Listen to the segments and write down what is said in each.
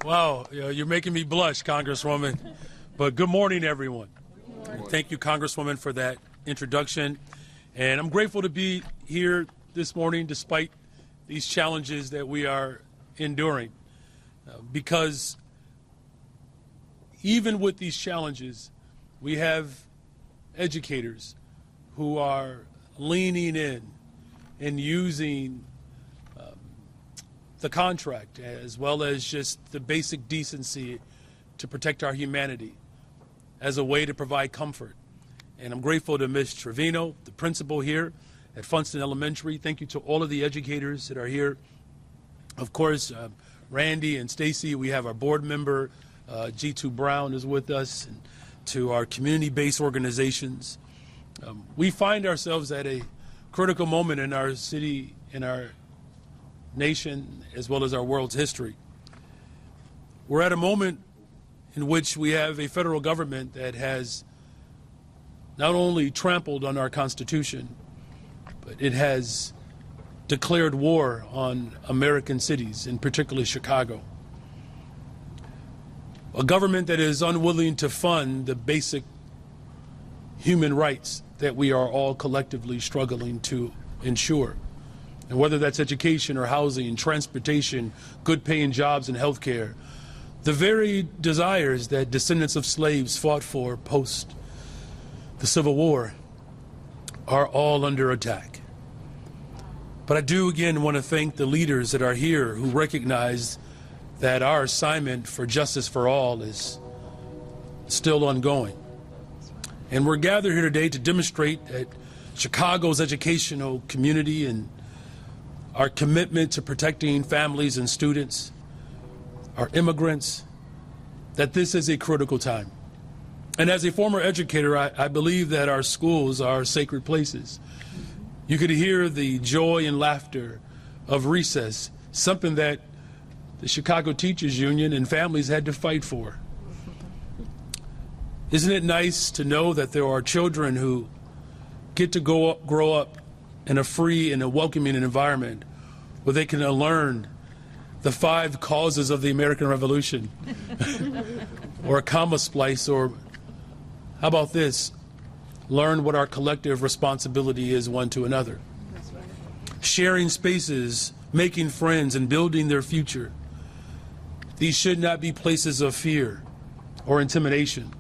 Wow, you're making me blush, Congresswoman. But good morning, everyone. Thank you, Congresswoman, for that introduction. And I'm grateful to be here this morning despite these challenges that we are enduring. Because even with these challenges, we have educators who are leaning in and using the contract as well as just the basic decency to protect our humanity as a way to provide comfort. And I'm grateful to Ms. Trevino, the principal here at Funston Elementary. Thank you to all of the educators that are here. Of course, Randy and Stacy, we have our board member, G2 Brown is with us, and to our community-based organizations. We find ourselves at a critical moment in our city, in our nation, as well as our world's history. We're at a moment in which we have a federal government that has not only trampled on our Constitution, but it has declared war on American cities, and particularly Chicago. A government that is unwilling to fund the basic human rights that we are all collectively struggling to ensure. And whether that's education or housing, transportation, good paying jobs and health care, the very desires that descendants of slaves fought for post the Civil War are all under attack. But I do again want to thank the leaders that are here who recognize that our assignment for justice for all is still ongoing. And we're gathered here today to demonstrate that Chicago's educational community and our commitment to protecting families and students, our immigrants, that this is a critical time. And as a former educator, I believe that our schools are sacred places. You could hear the joy and laughter of recess, something that the Chicago Teachers Union and families had to fight for. Isn't it nice to know that there are children who get to grow up in a free and a welcoming environment where they can learn the 5 causes of the American Revolution or a comma splice, or how about this? Learn what our collective responsibility is one to another. Sharing spaces, making friends, and building their future. These should not be places of fear or intimidation.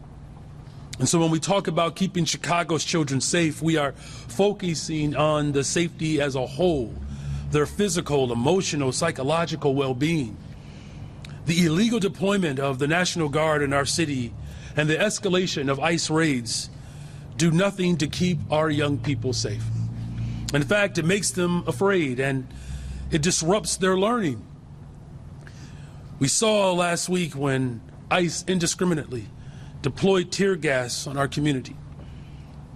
And so when we talk about keeping Chicago's children safe, we are focusing on the safety as a whole, their physical, emotional, psychological well-being. The illegal deployment of the National Guard in our city and the escalation of ICE raids do nothing to keep our young people safe. In fact, it makes them afraid and it disrupts their learning. We saw last week when ICE indiscriminately deployed tear gas on our community.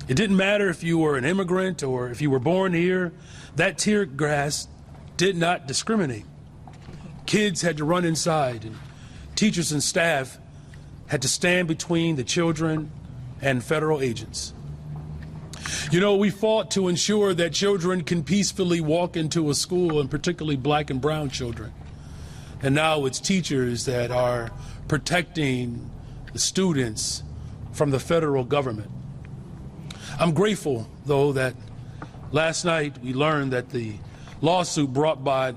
It didn't matter if you were an immigrant or if you were born here, that tear gas did not discriminate. Kids had to run inside, and teachers and staff had to stand between the children and federal agents. You know, we fought to ensure that children can peacefully walk into a school, and particularly black and brown children. And now it's teachers that are protecting the students from the federal government. I'm grateful, though, that last night we learned that the lawsuit brought by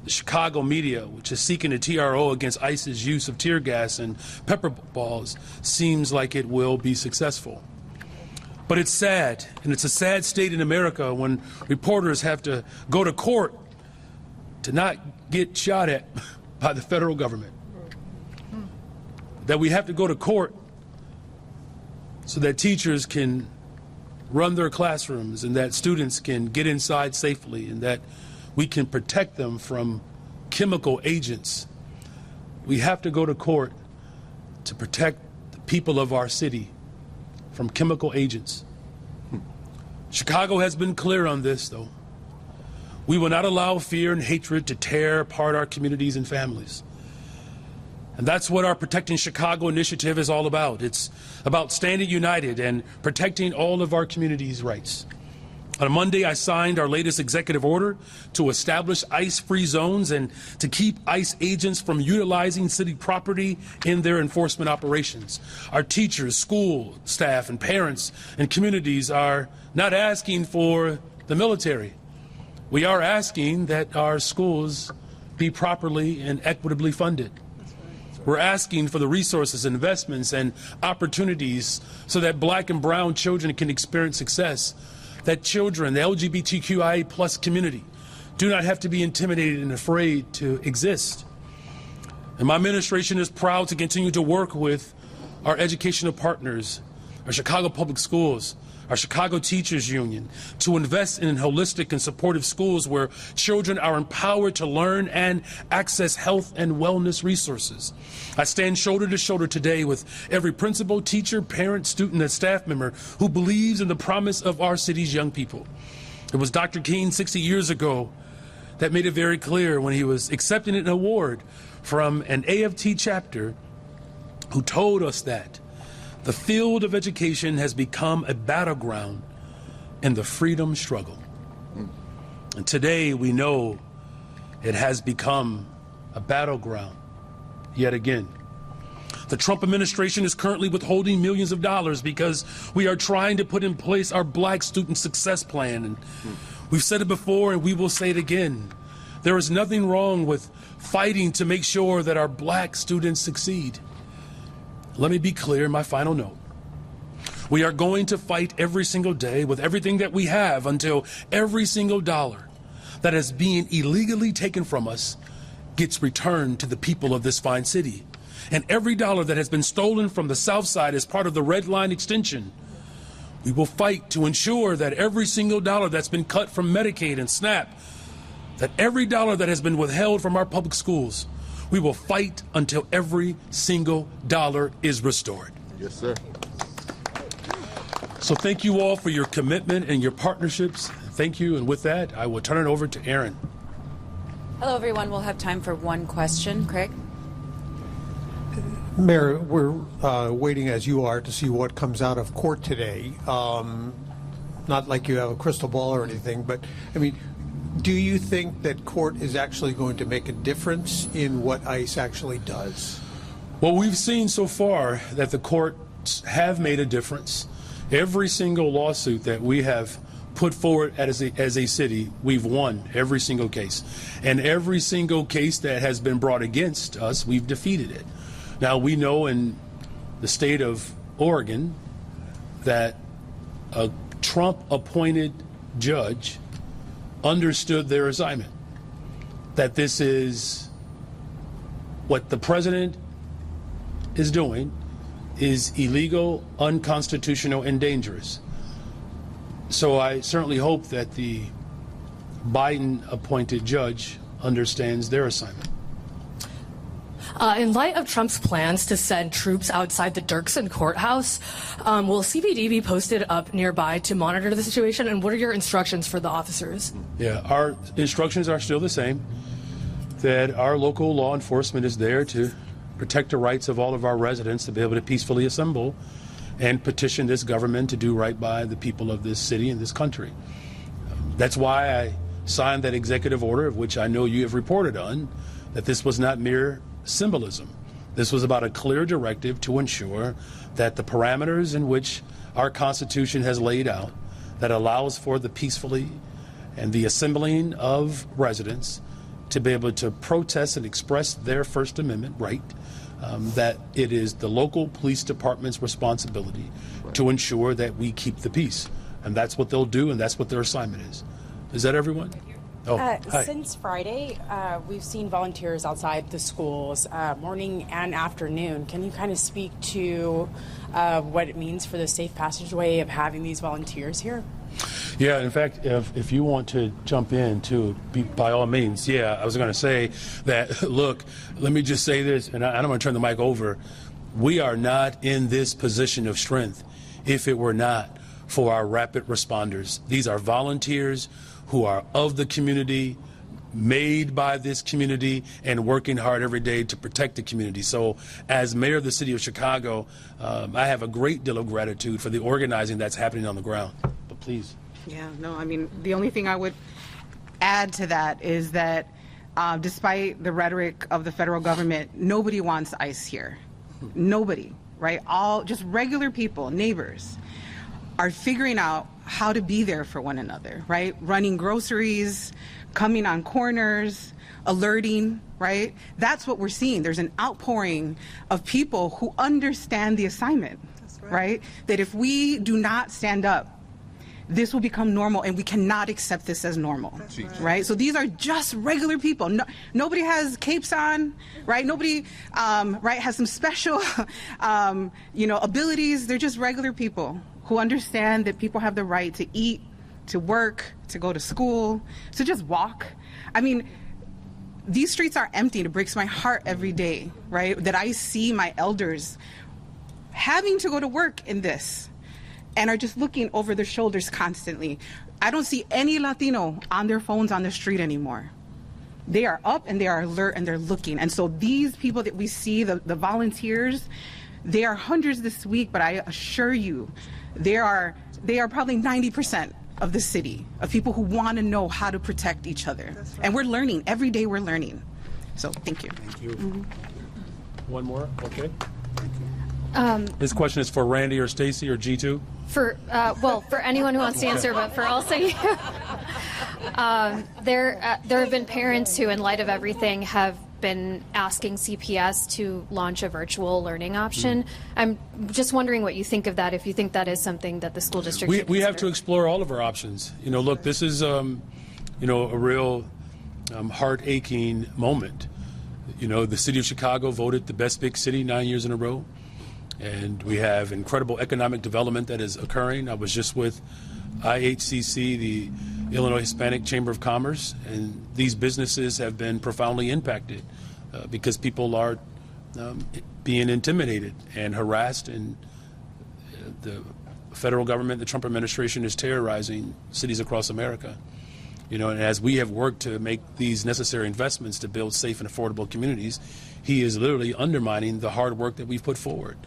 the Chicago media, which is seeking a TRO against ICE's use of tear gas and pepper balls, seems like it will be successful. But it's sad, and it's a sad state in America when reporters have to go to court to not get shot at by the federal government. That we have to go to court so that teachers can run their classrooms and that students can get inside safely and that we can protect them from chemical agents. We have to go to court to protect the people of our city from chemical agents. Chicago has been clear on this, though. We will not allow fear and hatred to tear apart our communities and families. And that's what our Protecting Chicago initiative is all about. It's about standing united and protecting all of our communities' rights. On Monday, I signed our latest executive order to establish ICE-free zones and to keep ICE agents from utilizing city property in their enforcement operations. Our teachers, school staff, and parents and communities are not asking for the military. We are asking that our schools be properly and equitably funded. We're asking for the resources, investments, and opportunities so that black and brown children can experience success, that children, the LGBTQIA plus community, do not have to be intimidated and afraid to exist. And my administration is proud to continue to work with our educational partners, our Chicago Public Schools, our Chicago Teachers Union, to invest in holistic and supportive schools where children are empowered to learn and access health and wellness resources. I stand shoulder to shoulder today with every principal, teacher, parent, student, and staff member who believes in the promise of our city's young people. It was Dr. King 60 years ago that made it very clear when he was accepting an award from an AFT chapter who told us that the field of education has become a battleground in the freedom struggle. And today we know it has become a battleground yet again. The Trump administration is currently withholding millions of dollars because we are trying to put in place our Black Student Success Plan. And we've said it before and we will say it again. There is nothing wrong with fighting to make sure that our Black students succeed. Let me be clear in my final note. We are going to fight every single day with everything that we have until every single dollar that is being illegally taken from us gets returned to the people of this fine city. And every dollar that has been stolen from the South Side as part of the Red Line extension, we will fight to ensure that every single dollar that's been cut from Medicaid and SNAP, that every dollar that has been withheld from our public schools, we will fight until every single dollar is restored. Yes, sir. So thank you all for your commitment and your partnerships. Thank you. And with that, I will turn it over to Aaron. Hello, everyone. We'll have time for one question. Craig? Mayor, we're waiting, as you are, to see what comes out of court today. Not like you have a crystal ball or anything, but, I mean, do you think that court is actually going to make a difference in what ICE actually does? Well, we've seen so far that the courts have made a difference. Every single lawsuit that we have put forward as a city, we've won every single case. And every single case that has been brought against us, we've defeated it. Now, we know in the state of Oregon that a Trump-appointed judge understood their assignment, that this is what the president is doing is illegal, unconstitutional, and dangerous. So I certainly hope that the Biden-appointed judge understands their assignment. In light of Trump's plans to send troops outside the Dirksen courthouse, will CPD be posted up nearby to monitor the situation, and what are your instructions for the officers? Yeah, our instructions are still the same, that our local law enforcement is there to protect the rights of all of our residents to be able to peacefully assemble and petition this government to do right by the people of this city and this country. That's why I signed that executive order, of which I know you have reported on, that this was not mere symbolism. This was about a clear directive to ensure that the parameters in which our Constitution has laid out that allows for the peacefully and the assembling of residents to be able to protest and express their First Amendment right, that it is the local police department's responsibility to ensure that we keep the peace. And that's what they'll do, and that's what their assignment is. Is that everyone? Oh, hi. Since Friday, we've seen volunteers outside the schools morning and afternoon. Can you kind of speak to what it means for the safe passageway of having these volunteers here? Yeah, in fact, if you want to jump in too, by all means. Yeah, I was going to say that, look, let me just say this, and I'm going to turn the mic over. We are not in this position of strength if it were not for our rapid responders. These are volunteers who are of the community, made by this community, and working hard every day to protect the community. So as mayor of the city of Chicago, I have a great deal of gratitude for the organizing that's happening on the ground. But please. Yeah, no, I mean, the only thing I would add to that is that despite the rhetoric of the federal government, nobody wants ICE here. Nobody, right? All just regular people, neighbors, are figuring out how to be there for one another, right? Running groceries, coming on corners, alerting, right? That's what we're seeing. There's an outpouring of people who understand the assignment, right? That if we do not stand up, this will become normal, and we cannot accept this as normal, right? So these are just regular people. No, nobody has capes on, right? Nobody, right, has some special, abilities. They're just regular people who understand that people have the right to eat, to work, to go to school, to just walk. I mean, these streets are empty, and it breaks my heart every day, right? That I see my elders having to go to work in this, and are just looking over their shoulders constantly. I don't see any Latino on their phones on the street anymore. They are up and they are alert and they're looking. And so these people that we see, the volunteers, they are hundreds this week, but I assure you, they are probably 90% of the city, of people who want to know how to protect each other. Right. And we're learning. Every day we're learning. So thank you. Thank you. One more? Okay. This question is for Randi or Stacy or G2? For anyone who wants to answer, but for also you. There have been parents who, in light of everything, have been asking CPS to launch a virtual learning option. I'm just wondering what you think of that, if you think that is something that the school district should we have to consider. explore all of our options. Look, this is, a real heart-aching moment. The city of Chicago voted the best big city 9 years in a row. And we have incredible economic development that is occurring. I was just with IHCC, the Illinois Hispanic Chamber of Commerce, and these businesses have been profoundly impacted because people are being intimidated and harassed, and the federal government, the Trump administration, is terrorizing cities across America. And as we have worked to make these necessary investments to build safe and affordable communities, he is literally undermining the hard work that we've put forward.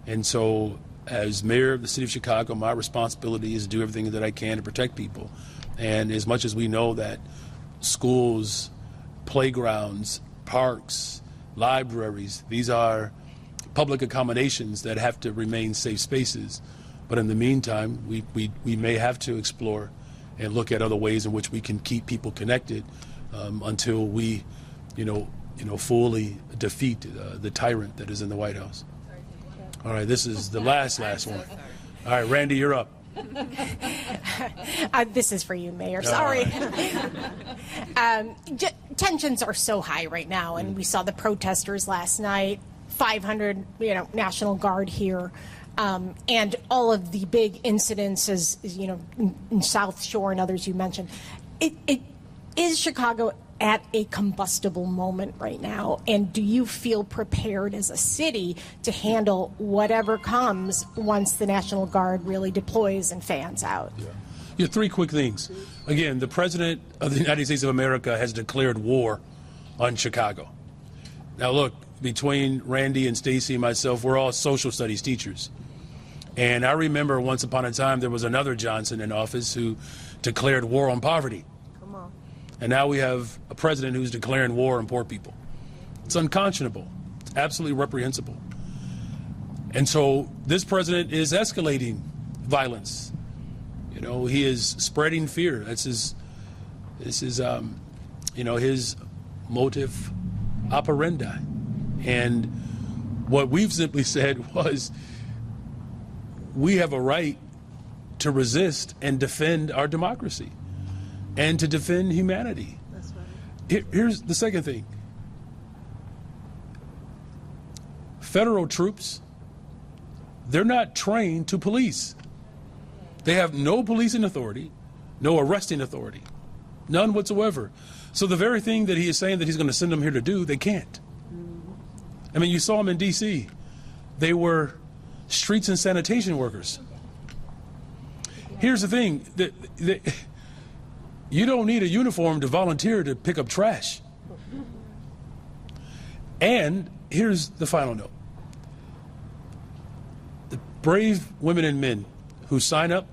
And so, as mayor of the city of Chicago, my responsibility is to do everything that I can to protect people. And as much as we know that schools, playgrounds, parks, libraries, these are public accommodations that have to remain safe spaces. But in the meantime, we may have to explore and look at other ways in which we can keep people connected until we, fully defeat the tyrant that is in the White House. All right, this is the last one. All right, Randi, you're up. This is for you, Mayor. Sorry. Tensions are so high right now, and we saw the protesters last night, 500, National Guard here. And all of the big incidences, in South Shore and others you mentioned. Is Chicago at a combustible moment right now? And do you feel prepared as a city to handle whatever comes once the National Guard really deploys and fans out? Yeah, three quick things. Again, the President of the United States of America has declared war on Chicago. Now, look, between Randi and Stacy and myself, we're all social studies teachers. And I remember once upon a time there was another Johnson in office who declared war on poverty. Come on. And now we have a president who's declaring war on poor people. It's unconscionable. It's absolutely reprehensible. And so this president is escalating violence. He is spreading fear. This is his motive operandi. And what we've simply said was, we have a right to resist and defend our democracy and to defend humanity. That's right. Here's the second thing. Federal troops, they're not trained to police. They have no policing authority, no arresting authority, none whatsoever. So the very thing that he is saying that he's going to send them here to do, they can't. I mean, you saw them in D.C. They were streets and sanitation workers. Here's the thing, you don't need a uniform to volunteer to pick up trash. And here's the final note. The brave women and men who sign up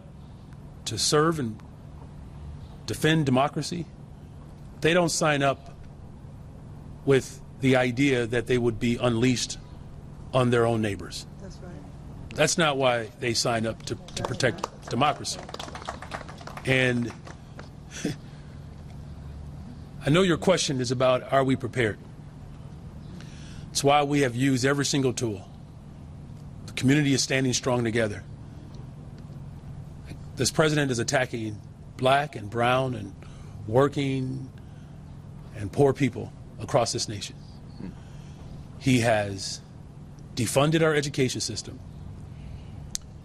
to serve and defend democracy, they don't sign up with the idea that they would be unleashed on their own neighbors. That's right. That's not why they sign up to protect democracy. And I know your question is about, are we prepared? It's why we have used every single tool. The community is standing strong together. This president is attacking black and brown and working and poor people across this nation. He has defunded our education system.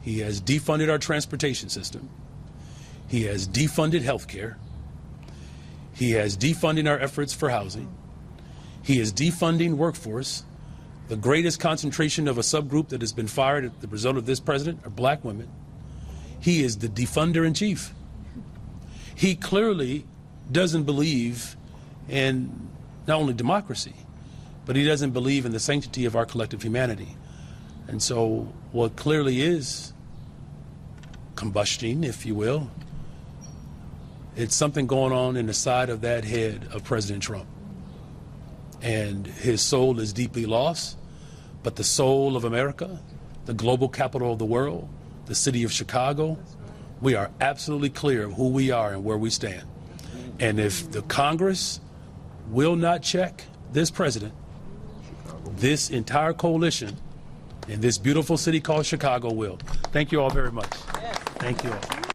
He has defunded our transportation system. He has defunded health care. He has defunded our efforts for housing. He is defunding workforce. The greatest concentration of a subgroup that has been fired as the result of this president are black women. He is the defunder in chief. He clearly doesn't believe in not only democracy, but he doesn't believe in the sanctity of our collective humanity. And so what clearly is combusting, if you will, it's something going on in the side of that head of President Trump. And his soul is deeply lost, but the soul of America, the global capital of the world, the city of Chicago, we are absolutely clear of who we are and where we stand. And if the Congress will not check this president, this entire coalition in this beautiful city called Chicago will. Thank you all very much. Thank you all.